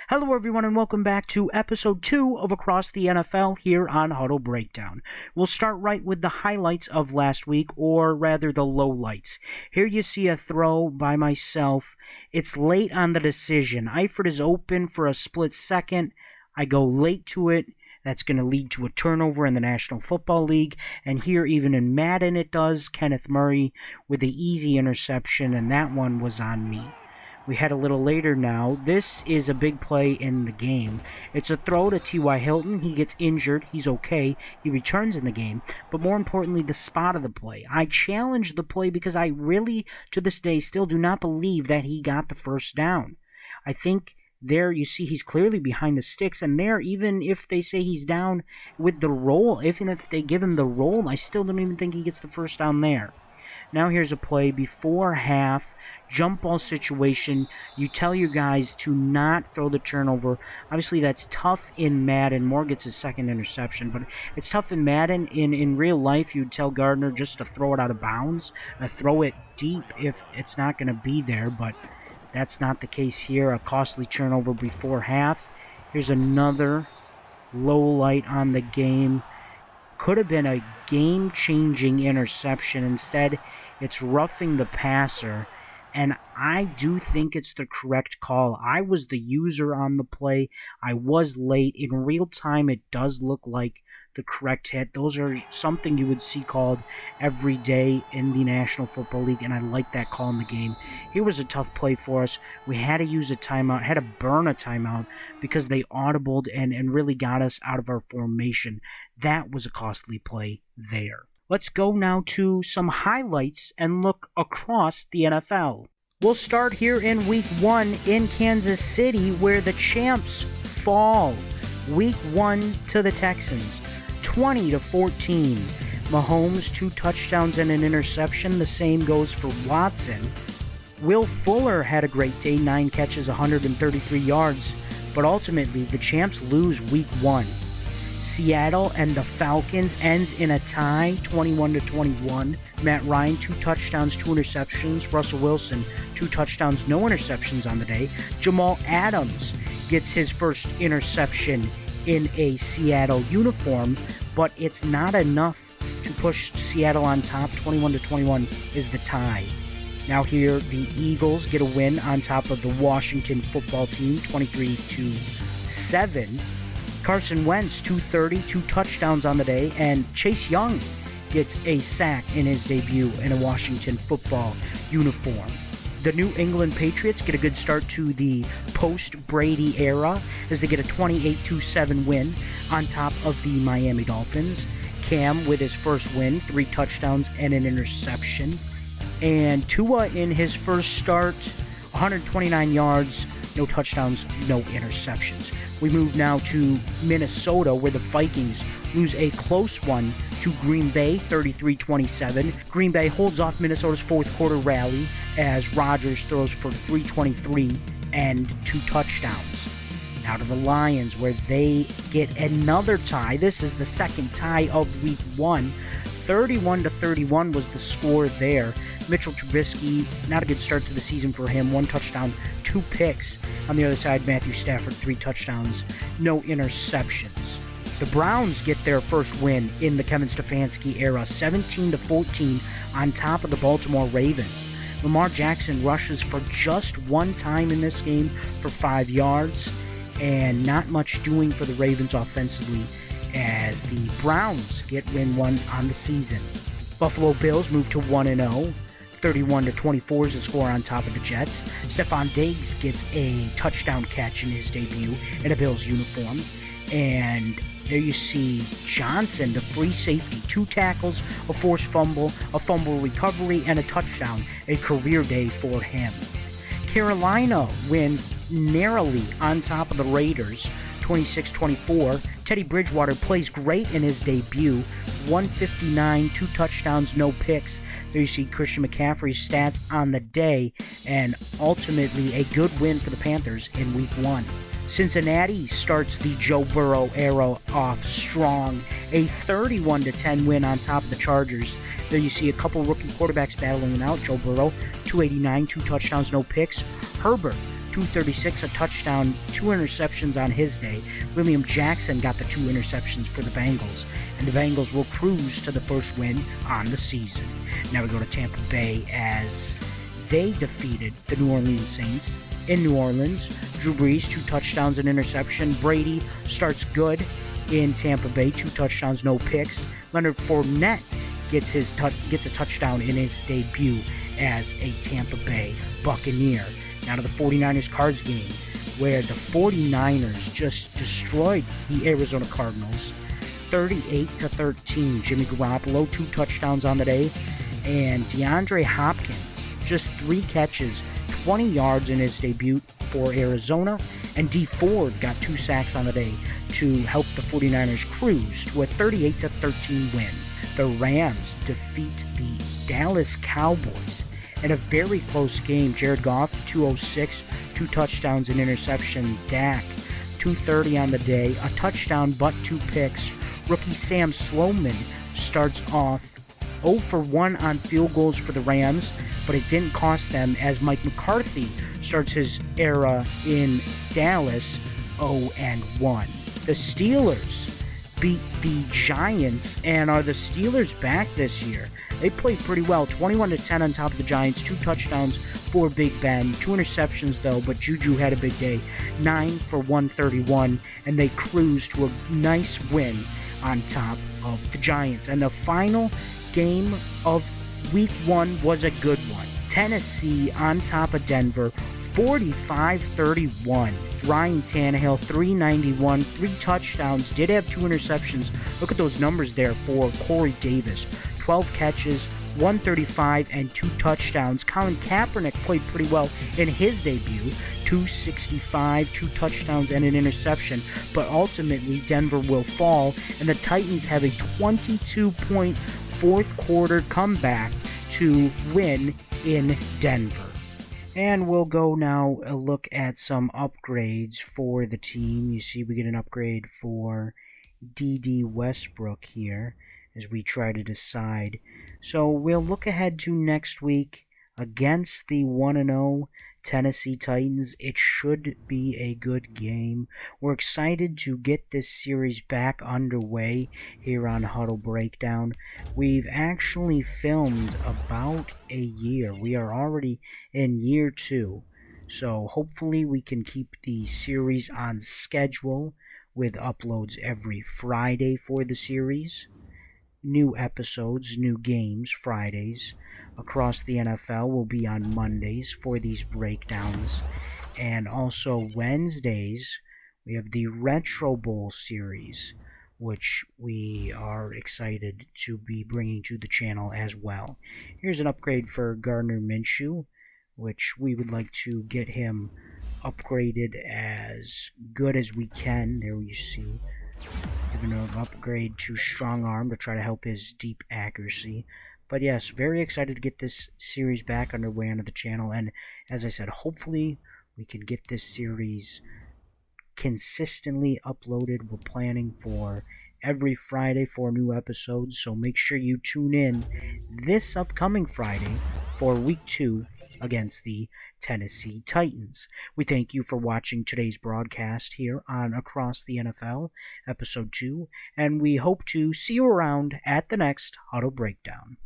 Hello, everyone, and welcome back to episode 2 of Across the NFL here on Huddle Breakdown. We'll start right with the highlights of last week, or rather the lowlights. Here you see a throw by myself. It's late on the decision. Eifert is open for a split second. I go late to it. That's going to lead to a turnover in the National Football League. And here, even in Madden, it does. Kenneth Murray with the easy interception, and that one was on me. We head a little later now. This is a big play in the game. It's a throw to T.Y. Hilton. He gets injured. He's okay. He returns in the game. But more importantly, the spot of the play. I challenged the play because I really, to this day, still do not believe that he got the first down. I think there you see he's clearly behind the sticks. And there, even if they say he's down with the roll, even if they give him the roll, I still don't even think he gets the first down there. Now here's a play before half, jump ball situation. You tell your guys to not throw the turnover. Obviously that's tough in Madden. Moore gets his second interception, but it's tough in Madden. In real life, you'd tell Gardner just to throw it out of bounds, throw it deep if it's not going to be there, but that's not the case here. A costly turnover before half. Here's another low light on the game. Could have been a game-changing interception. Instead, it's roughing the passer, and I do think it's the correct call. I was the user on the play. I was late. In real time, it does look like the correct hit. Those are something you would see called every day in the National Football League, and I like that call in the game. Here was a tough play for us. We had to use a timeout, had to burn a timeout because they audibled and really got us out of our formation. That was a costly play there. Let's go now to some highlights and look across the NFL. We'll start here in Week 1 in Kansas City, where the champs fall. Week 1 to the Texans, 20-14. Mahomes, 2 touchdowns and an interception. The same goes for Watson. Will Fuller had a great day, 9 catches, 133 yards. But ultimately, the champs lose Week 1. Seattle and the Falcons ends in a tie, 21-21. Matt Ryan, 2 touchdowns, 2 interceptions. Russell Wilson, 2 touchdowns, no interceptions on the day. Jamal Adams gets his first interception in a Seattle uniform, but it's not enough to push Seattle on top. 21-21 is the tie. Now here, the Eagles get a win on top of the Washington football team, 23-7. Carson Wentz, 230, 2 touchdowns on the day, and Chase Young gets a sack in his debut in a Washington football uniform. The New England Patriots get a good start to the post-Brady era as they get a 28-7 win on top of the Miami Dolphins. Cam with his first win, 3 touchdowns and an interception. And Tua in his first start, 129 yards, no touchdowns, no interceptions. We move now to Minnesota, where the Vikings lose a close one to Green Bay, 33-27. Green Bay holds off Minnesota's fourth quarter rally as Rodgers throws for 323 and 2 touchdowns. Now to the Lions, where they get another tie. This is the second tie of Week 1. 31-31 was the score there. Mitchell Trubisky, not a good start to the season for him. 1 touchdown, 2 picks. On the other side, Matthew Stafford, 3 touchdowns, no interceptions. The Browns get their first win in the Kevin Stefanski era, 17-14 on top of the Baltimore Ravens. Lamar Jackson rushes for just 1 time in this game for 5 yards, and not much doing for the Ravens offensively as the Browns get win 1 on the season. Buffalo Bills move to 1-0. 31-24 is the score on top of the Jets. Stephon Diggs gets a touchdown catch in his debut in a Bills uniform. And there you see Johnson, the free safety, 2 tackles, a forced fumble, a fumble recovery, and a touchdown. A career day for him. Carolina wins narrowly on top of the Raiders, 26-24. Teddy Bridgewater plays great in his debut, 159, 2 touchdowns, no picks. There you see Christian McCaffrey's stats on the day, and ultimately a good win for the Panthers in Week 1. Cincinnati starts the Joe Burrow era off strong, a 31-10 win on top of the Chargers. There you see a couple rookie quarterbacks battling it out. Joe Burrow, 289, 2 touchdowns, no picks. Herbert, 236, a touchdown, 2 interceptions on his day. William Jackson got the 2 interceptions for the Bengals, and the Bengals will cruise to the first win on the season. Now we go to Tampa Bay as they defeated the New Orleans Saints in New Orleans. Drew Brees, 2 touchdowns and interception. Brady starts good in Tampa Bay, 2 touchdowns, no picks. Leonard Fournette gets a touchdown in his debut as a Tampa Bay Buccaneer. Now to the 49ers-Cards game, where the 49ers just destroyed the Arizona Cardinals, 38-13. Jimmy Garoppolo, 2 touchdowns on the day, and DeAndre Hopkins, just 3 catches, 20 yards in his debut for Arizona, and Dee Ford got 2 sacks on the day to help the 49ers cruise to a 38-13 win. The Rams defeat the Dallas Cowboys in a very close game. Jared Goff, 206, 2 touchdowns and interception. Dak, 230 on the day, a touchdown but 2 picks. Rookie Sam Sloman starts off 0 for 1 on field goals for the Rams, but it didn't cost them as Mike McCarthy starts his era in Dallas 0-1. The Steelers beat the Giants, and are the Steelers back this year? They played pretty well, 21-10 on top of the Giants, 2 touchdowns for Big Ben, 2 interceptions though, but Juju had a big day, 9 for 131, and they cruised to a nice win on top of the Giants. And the final game of Week 1 was a good one. Tennessee on top of Denver, 45-31. Ryan Tannehill, 391, 3 touchdowns, did have 2 interceptions. Look at those numbers there for Corey Davis. 12 catches, 135, and 2 touchdowns. Colin Kaepernick played pretty well in his debut. 265, 2 touchdowns, and an interception. But ultimately, Denver will fall, and the Titans have a 22-point fourth quarter comeback to win in Denver. And we'll go now look at some upgrades for the team. You see we get an upgrade for D.D. Westbrook here as we try to decide. So we'll look ahead to next week against the 1-0 Tennessee Titans. It should be a good game. We're excited to get this series back underway here on Huddle Breakdown. We've actually filmed about a year. We are already in year 2. So hopefully we can keep the series on schedule with uploads every Friday for the series. New episodes, new games, Fridays. Across the NFL will be on Mondays for these breakdowns. And also Wednesdays, we have the Retro Bowl series, which we are excited to be bringing to the channel as well. Here's an upgrade for Gardner Minshew, which we would like to get him upgraded as good as we can. There you see. Giving an upgrade to Strong Arm to try to help his deep accuracy. But yes, very excited to get this series back underway onto the channel. And as I said, hopefully we can get this series consistently uploaded. We're planning for every Friday for new episodes. So make sure you tune in this upcoming Friday for Week 2 against the Tennessee Titans. We thank you for watching today's broadcast here on Across the NFL, Episode 2, and we hope to see you around at the next Huddle Breakdown.